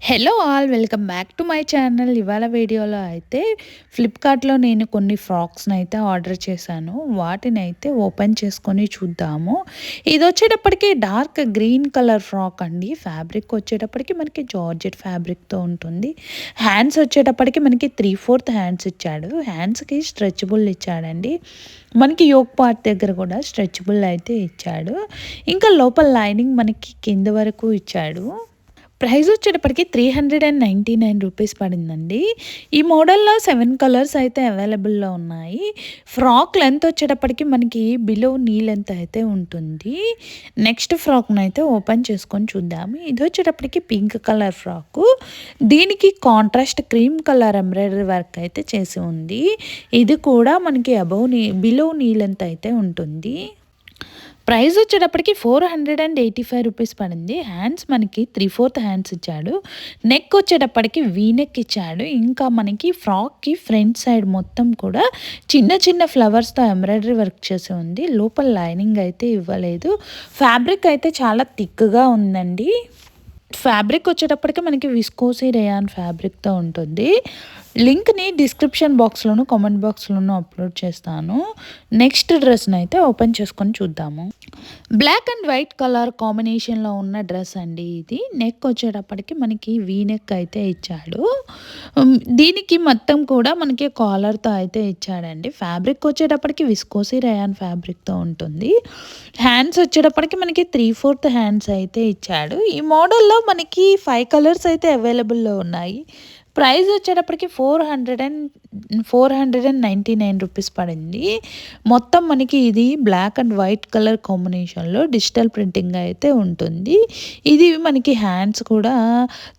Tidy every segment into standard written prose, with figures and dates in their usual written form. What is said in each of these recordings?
Hello all welcome back to my channel. ఇవాళ వీడియోలో అయితే ఫ్లిప్కార్ట్లో నేను కొన్ని ఫ్రాక్స్ని అయితే ఆర్డర్ చేశాను. వాటిని అయితే ఓపెన్ చేసుకొని చూద్దాము. ఇది వచ్చేటప్పటికి డార్క్ గ్రీన్ కలర్ ఫ్రాక్ అండి. ఫ్యాబ్రిక్ వచ్చేటప్పటికి మనకి జార్జెట్ ఫ్యాబ్రిక్తో ఉంటుంది. హ్యాండ్స్ వచ్చేటప్పటికి మనకి 3/4 హ్యాండ్స్ ఇచ్చాడు. హ్యాండ్స్కి స్ట్రెచబుల్ ఇచ్చాడండి. మనకి యోక్ పార్ట్ దగ్గర కూడా స్ట్రెచబుల్ అయితే ఇచ్చాడు. ఇంకా లోపల లైనింగ్ మనకి కింద వరకు ఇచ్చాడు. ప్రైస్ వచ్చేటప్పటికి 399 రూపీస్ పడిందండి. ఈ మోడల్లో 7 కలర్స్ అయితే అవైలబుల్లో ఉన్నాయి. ఫ్రాక్ లెంత్ వచ్చేటప్పటికి మనకి బిలో నీ లెంత్ అయితే ఉంటుంది. నెక్స్ట్ ఫ్రాక్ను అయితే ఓపెన్ చేసుకొని చూద్దాము. ఇది వచ్చేటప్పటికి పింక్ కలర్ ఫ్రాకు. దీనికి contrast cream colour embroidery work అయితే చేసి ఉంది. ఇది కూడా మనకి బిలో నీ లెంత్ అయితే ఉంటుంది. ప్రైస్ వచ్చేటప్పటికి 485 రూపీస్ పడింది. హ్యాండ్స్ మనకి 3/4 హ్యాండ్స్ ఇచ్చాడు. నెక్ వచ్చేటప్పటికి వీ నెక్ ఇచ్చాడు. ఇంకా మనకి ఫ్రాక్కి ఫ్రంట్ సైడ్ మొత్తం కూడా చిన్న చిన్న ఫ్లవర్స్తో ఎంబ్రాయిడరీ వర్క్ చేసి ఉంది. లోపల లైనింగ్ అయితే ఇవ్వలేదు. ఫ్యాబ్రిక్ అయితే చాలా థిక్గా ఉందండి. ఫ్యాబ్రిక్ వచ్చేటప్పటికి మనకి విస్కోసీ రేయాన్ ఫ్యాబ్రిక్తో ఉంటుంది. లింక్ని డిస్క్రిప్షన్ బాక్స్లోను కామెంట్ బాక్స్లోను అప్లోడ్ చేస్తాను. నెక్స్ట్ డ్రెస్ని అయితే ఓపెన్ చేసుకొని చూద్దాము. బ్లాక్ అండ్ వైట్ కలర్ కాంబినేషన్లో ఉన్న డ్రెస్ అండి ఇది. నెక్ వచ్చేటప్పటికి మనకి వీ నెక్ అయితే ఇచ్చాడు. దీనికి మొత్తం కూడా మనకి కాలర్తో అయితే ఇచ్చాడండి. ఫ్యాబ్రిక్ వచ్చేటప్పటికి విస్కోసీ రేయాన్ ఫ్యాబ్రిక్తో ఉంటుంది. హ్యాండ్స్ వచ్చేటప్పటికి మనకి 3/4 హ్యాండ్స్ అయితే ఇచ్చాడు. ఈ మోడల్లో మనకి 5 కలర్స్ అయితే అవైలబుల్లో ఉన్నాయి. ప్రైస్ వచ్చేటప్పటికి 499 రూపీస్ పడింది. మొత్తం మనకి ఇది బ్లాక్ అండ్ వైట్ కలర్ కాంబినేషన్లో డిజిటల్ ప్రింటింగ్ అయితే ఉంటుంది. ఇది మనకి హ్యాండ్స్ కూడా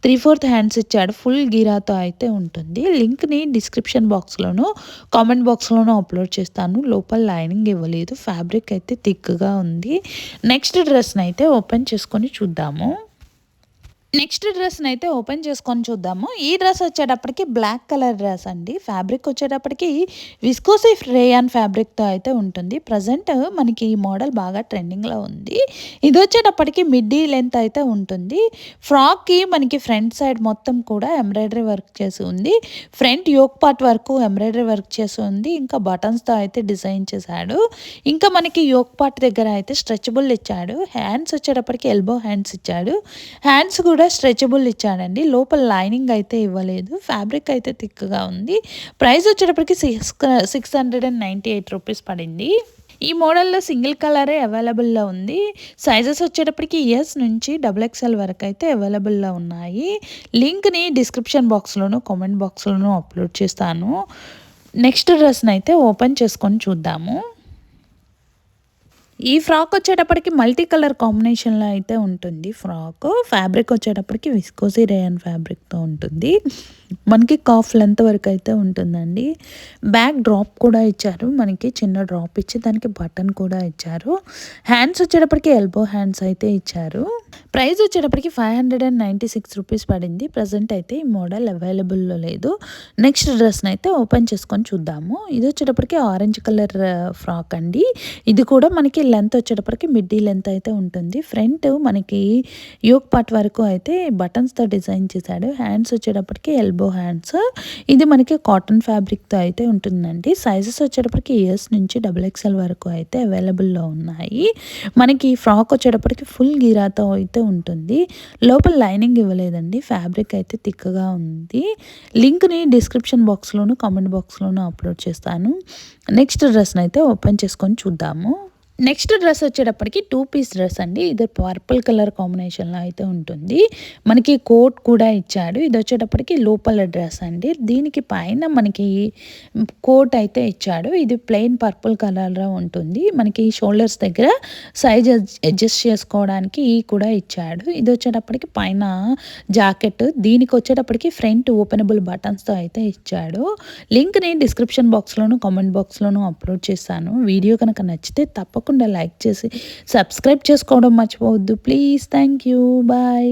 3/4 హ్యాండ్స్ ఇచ్చాడు. ఫుల్ గీరాతో అయితే ఉంటుంది. లింక్ని డిస్క్రిప్షన్ బాక్స్లోను కామెంట్ బాక్స్లోనూ అప్లోడ్ చేస్తాను. లోపల లైనింగ్ ఇవ్వలేదు. ఫ్యాబ్రిక్ అయితే థిక్గా ఉంది. నెక్స్ట్ డ్రెస్ని అయితే ఓపెన్ చేసుకొని చూద్దాము. నెక్స్ట్ డ్రెస్ని అయితే ఓపెన్ చేసుకొని చూద్దాము. ఈ డ్రెస్ వచ్చేటప్పటికి బ్లాక్ కలర్ డ్రెస్ అండి. ఫ్యాబ్రిక్ వచ్చేటప్పటికి విస్కోసీ రేయాన్ ఫ్యాబ్రిక్తో అయితే ఉంటుంది. ప్రజెంట్ మనకి ఈ మోడల్ బాగా ట్రెండింగ్లో ఉంది. ఇది వచ్చేటప్పటికి మిడ్డీ లెంత్ అయితే ఉంటుంది. ఫ్రాక్కి మనకి ఫ్రంట్ సైడ్ మొత్తం కూడా ఎంబ్రాయిడరీ వర్క్ చేసి ఉంది. ఫ్రంట్ యోక్ పార్ట్ వరకు ఎంబ్రాయిడరీ వర్క్ చేసి ఉంది. ఇంకా బటన్స్తో అయితే డిజైన్ చేశాడు. ఇంకా మనకి యోక్ పార్ట్ దగ్గర అయితే స్ట్రెచబుల్ ఇచ్చాడు. హ్యాండ్స్ వచ్చేటప్పటికి ఎల్బో హ్యాండ్స్ ఇచ్చాడు. హ్యాండ్స్ కూడా స్ట్రెచబుల్ ఇచ్చాడండి. లోపల లైనింగ్ అయితే ఇవ్వలేదు. ఫ్యాబ్రిక్ అయితే థిక్గా ఉంది. ప్రైస్ వచ్చేటప్పటికి 698 రూపీస్ పడింది. ఈ మోడల్లో సింగిల్ కలరే అవైలబుల్లో ఉంది. సైజెస్ వచ్చేటప్పటికి ఎస్ నుంచి XXL వరకు అయితే అవైలబుల్లో ఉన్నాయి. లింక్ని డిస్క్రిప్షన్ బాక్స్లోను కామెంట్ బాక్స్లోను అప్లోడ్ చేస్తాను. నెక్స్ట్ డ్రెస్ని అయితే ఓపెన్ చేసుకొని చూద్దాము. ఈ ఫ్రాక్ వచ్చేటప్పటికి మల్టీ కలర్ కాంబినేషన్లో అయితే ఉంటుంది. ఫ్యాబ్రిక్ వచ్చేటప్పటికి విస్కోసీ రేయన్ ఫ్యాబ్రిక్తో ఉంటుంది. మనకి కాఫ్ లెంత్ వరకు అయితే ఉంటుందండి. బ్యాక్ డ్రాప్ కూడా ఇచ్చారు. మనకి చిన్న డ్రాప్ ఇచ్చి దానికి బటన్ కూడా ఇచ్చారు. హ్యాండ్స్ వచ్చేటప్పటికి ఎల్బో హ్యాండ్స్ అయితే ఇచ్చారు. ప్రైస్ వచ్చేటప్పటికి 596 రూపీస్ పడింది. ప్రజెంట్ అయితే ఈ మోడల్ అవైలబుల్లో లేదు. నెక్స్ట్ డ్రెస్ని అయితే ఓపెన్ చేసుకొని చూద్దాము. ఇది వచ్చేటప్పటికి ఆరెంజ్ కలర్ ఫ్రాక్ అండి. ఇది కూడా మనకి లెంత్ వచ్చేటప్పటికి మిడ్డీ లెంత్ అయితే ఉంటుంది. ఫ్రంట్ మనకి యోక్ పార్ట్ వరకు అయితే బటన్స్తో డిజైన్ చేశాడు. హ్యాండ్స్ వచ్చేటప్పటికి ఎల్బో హ్యాండ్స్. ఇది మనకి కాటన్ ఫ్యాబ్రిక్తో అయితే ఉంటుందండి. సైజెస్ వచ్చేటప్పటికి ఎస్ నుంచి XXL వరకు అయితే అవైలబుల్లో ఉన్నాయి. మనకి ఫ్రాక్ వచ్చేటప్పటికి ఫుల్ గీరాతో అయితే ఉంటుంది. లోపల లైనింగ్ ఇవ్వలేదండి. ఫ్యాబ్రిక్ అయితే థిక్గా ఉంది. లింక్ని డిస్క్రిప్షన్ బాక్స్లోను కామెంట్ బాక్స్లోను అప్లోడ్ చేస్తాను. నెక్స్ట్ డ్రెస్ని అయితే ఓపెన్ చేసుకొని చూద్దాము. నెక్స్ట్ డ్రెస్ వచ్చేటప్పటికి 2 పీస్ డ్రెస్ అండి. ఇది పర్పుల్ కలర్ కాంబినేషన్లో అయితే ఉంటుంది. మనకి కోట్ కూడా ఇచ్చాడు. ఇది వచ్చేటప్పటికి లోపల డ్రెస్ అండి. దీనికి పైన మనకి కోట్ అయితే ఇచ్చాడు. ఇది ప్లెయిన్ పర్పుల్ కలర్లో ఉంటుంది. మనకి షోల్డర్స్ దగ్గర సైజ్ అడ్జస్ట్ చేసుకోవడానికి కూడా ఇచ్చాడు. ఇది వచ్చేటప్పటికి పైన జాకెట్. దీనికి వచ్చేటప్పటికి ఫ్రంట్ ఓపెనబుల్ బటన్స్తో అయితే ఇచ్చాడు. లింక్ని డిస్క్రిప్షన్ బాక్స్లోను కామెంట్ బాక్స్లోను అప్లోడ్ చేస్తాను. వీడియో కనుక నచ్చితే తప్పకుండా లైక్ చేసి సబ్స్క్రైబ్ చేసుకోవడం మర్చిపోవద్దు ప్లీజ్. Thank you. బాయ్.